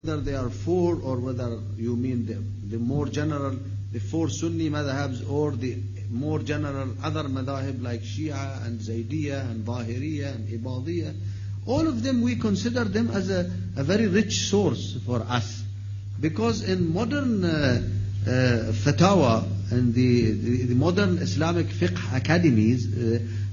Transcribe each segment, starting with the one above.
whether they are four or whether you mean the more general, the four Sunni madhabs, or the more general other madhahib like Shia and Zaydiyya and Zahiriyya and Ibadiyya. All of them, we consider them as a very rich source for us. Because in modern fatawa and the modern Islamic fiqh academies,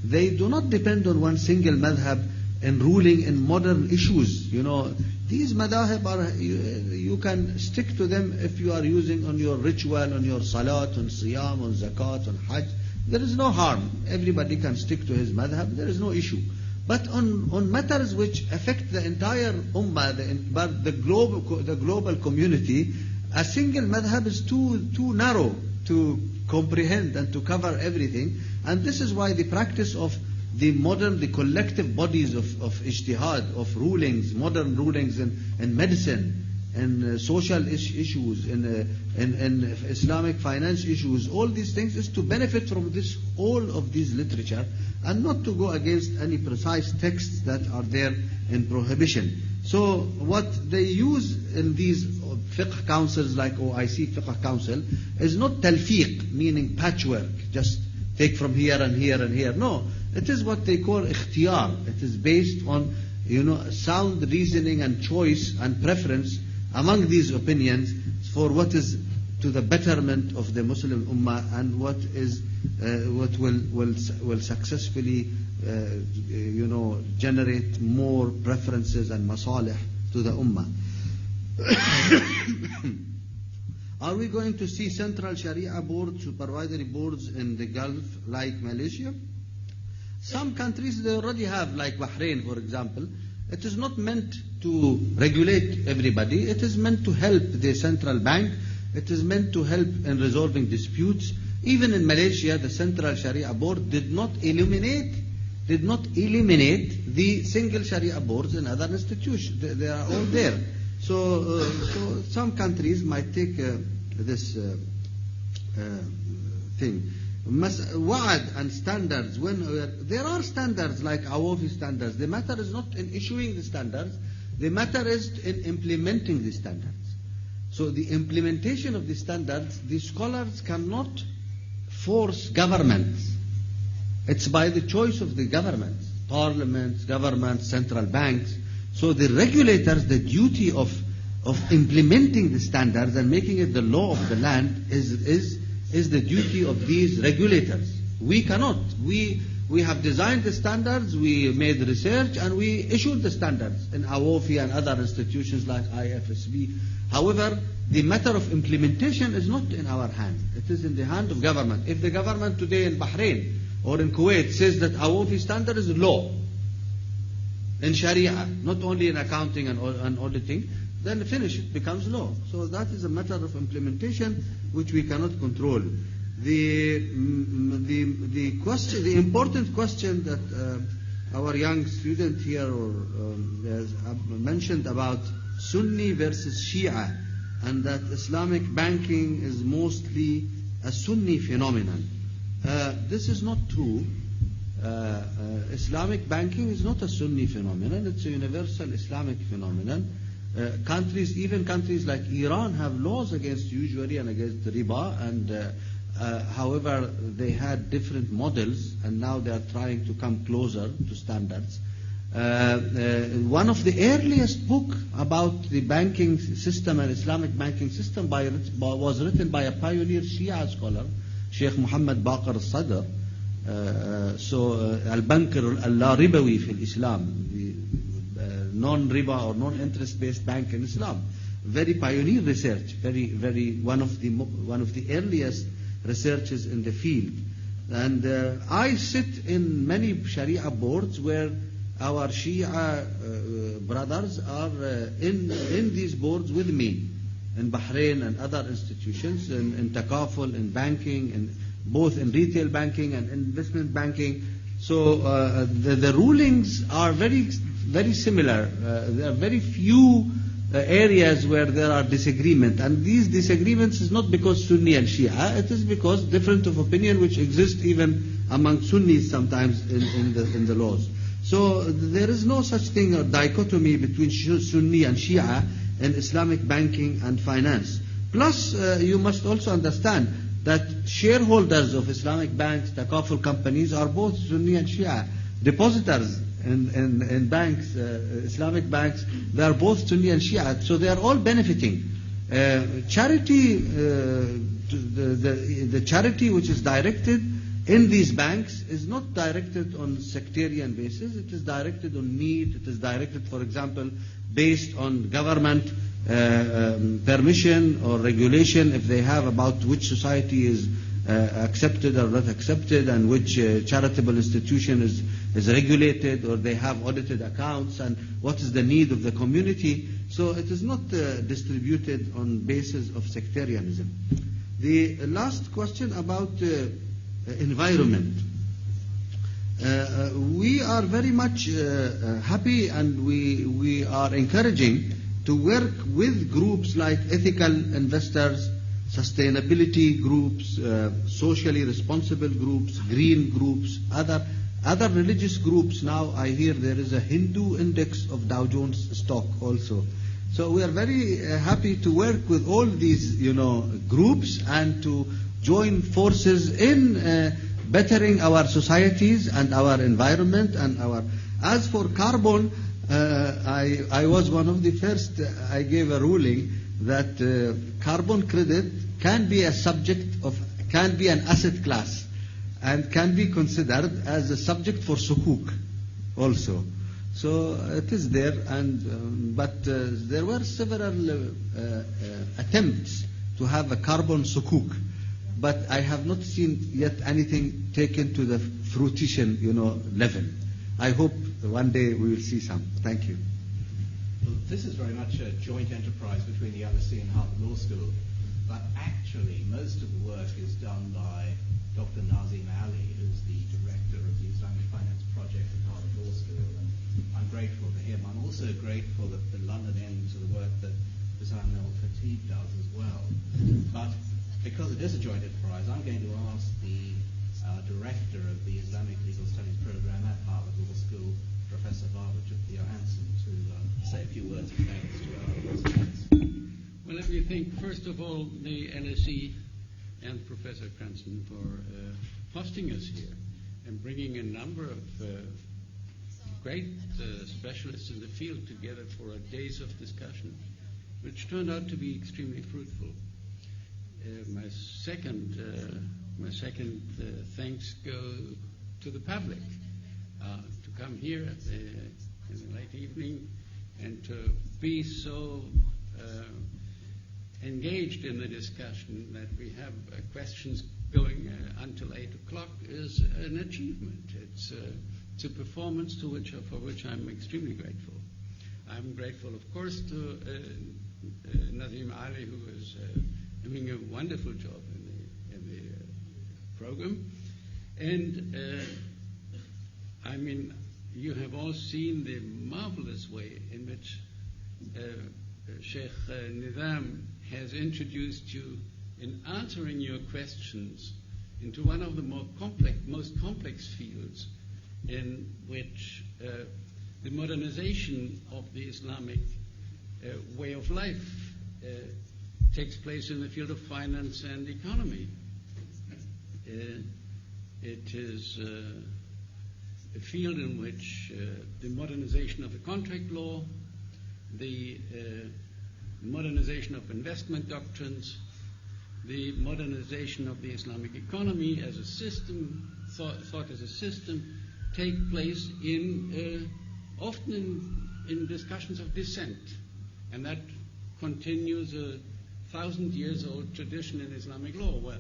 they do not depend on one single madhab in ruling in modern issues. You know, these madhahib are, you can stick to them if you are using on your ritual, on your salat, on siyam, on zakat, on hajj. There is no harm. Everybody can stick to his madhab. There is no issue. But on matters which affect the entire ummah, the global community, a single madhab is too narrow to comprehend and to cover everything. And this is why the practice of the collective bodies of ijtihad, of rulings, modern rulings in medicine, in social issues, in Islamic finance issues, all these things is to benefit from all of these literature, and not to go against any precise texts that are there in prohibition. So what they use in these fiqh councils like OIC Fiqh Council is not talfiq, meaning patchwork, just take from here and here and here. No, it is what they call ikhtiyar. It is based on, sound reasoning and choice and preference among these opinions for what is to the betterment of the Muslim ummah, and what will successfully generate more preferences and masalih to the ummah. Are we going to see central Sharia board, supervisory boards in the Gulf like Malaysia? Some countries, they already have, like Bahrain, for example. It is not meant to regulate everybody. It is meant to help the central bank. It is meant to help in resolving disputes. Even in Malaysia, the Central Sharia Board did not eliminate the single Sharia boards in other institutions. They are all there. So some countries might take this thing. Wa'ad and standards, there are standards like Awafi standards. The matter is not in issuing the standards. The matter is in implementing the standards. So the implementation of the standards, the scholars cannot force governments. It's by the choice of the governments, parliaments, governments, central banks. So the regulators, the duty of implementing the standards and making it the law of the land is the duty of these regulators. We cannot. We have designed the standards, we made research, and we issued the standards in Awafi and other institutions like IFSB. However, the matter of implementation is not in our hand. It is in the hand of government. If the government today in Bahrain or in Kuwait says that Awafi standard is law in Sharia, not only in accounting and auditing, then finish, it becomes law. So that is a matter of implementation which we cannot control. The important question that our young student here has mentioned about Sunni versus Shia, and that Islamic banking is mostly a Sunni phenomenon. This is not true. Islamic banking is not a Sunni phenomenon. It's a universal Islamic phenomenon. Even countries like Iran have laws against usury and against riba, and however they had different models, and now they are trying to come closer to standards. One of the earliest book about the banking system and Islamic banking system was written by a pioneer Shia scholar, Sheikh Muhammad Baqir al-Sadr. Al-Bankr al-La-Ribawi fil Islam, the non-riba or non-interest based bank in Islam. Very pioneer research, very one of the earliest researches in the field. And I sit in many Sharia boards where our Shia brothers are in these boards with me, in Bahrain and other institutions, in Takaful, in banking, both in retail banking and investment banking. So the rulings are very similar. There are very few areas where there are disagreement, and these disagreements is not because Sunni and Shia. It is because difference of opinion which exists even among Sunnis sometimes in the laws. So there is no such thing, a dichotomy between Sunni and Shia in Islamic banking and finance. Plus, you must also understand that shareholders of Islamic banks, takaful companies, are both Sunni and Shia. Depositors in banks, Islamic banks, they are both Sunni and Shia, so they are all benefiting. Charity, the charity which is directed in these banks is not directed on sectarian basis. It is directed on need. It is directed, for example, based on government permission or regulation, if they have, about which society is accepted or not accepted, and which charitable institution is regulated, or they have audited accounts, and what is the need of the community. So it is not distributed on basis of sectarianism. The last question about environment. We are very much happy, and we are encouraging to work with groups like ethical investors, sustainability groups, socially responsible groups, green groups, other religious groups. Now I hear there is a Hindu index of Dow Jones stock also. So we are very happy to work with all these, groups, and to join forces in bettering our societies and our environment and our. As for carbon, I was one of the first. I gave a ruling that carbon credit can be an asset class, and can be considered as a subject for sukuk also. So it is there, but there were several attempts to have a carbon sukuk, but I have not seen yet anything taken to the fruition, level. I hope one day we will see some. Thank you. Well, this is very much a joint enterprise between the LSE and Harvard Law School, but actually most of the work is done by Dr. Nazim Ali, who's the director of the Islamic Finance Project at Harvard Law School, and I'm grateful to him. I'm also grateful that the London end to the work that Hussam al-Khatib does as well. But because it is a joint enterprise, I'm going to ask the director of the Islamic Legal Studies program at Harvard Law School, Professor Barbara Johansen, to say a few words of thanks to our participants. Well, let me thank, first of all, the LSE and Professor Cranston for hosting us here and bringing a number of great specialists in the field together for a days of discussion, which turned out to be extremely fruitful. My second thanks go to the public to come here in the late evening and to be so engaged in the discussion that we have questions going until 8 o'clock is an achievement. It's a performance for which I'm extremely grateful. I'm grateful, of course, to Nazim Ali, who is doing a wonderful job in the program. And you have all seen the marvelous way in which Sheikh Nizam has introduced you in answering your questions into one of the most complex fields in which the modernization of the Islamic way of life takes place in the field of finance and economy. It is a field in which the modernization of the contract law, the modernization of investment doctrines, the modernization of the Islamic economy as a system, thought as a system, take place often in discussions of dissent. And that continues a 1,000 years old tradition in Islamic law, where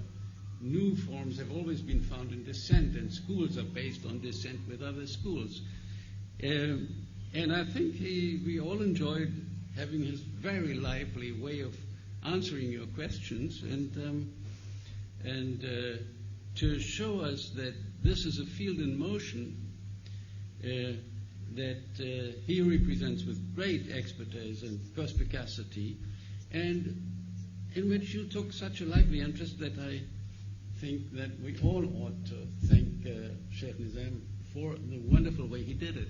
new forms have always been found in dissent, and schools are based on dissent with other schools. And I think we all enjoyed having his very lively way of answering your questions, and to show us that this is a field in motion that he represents with great expertise and perspicacity, and in which you took such a lively interest that I think that we all ought to thank Sheikh Nizam for the wonderful way he did it.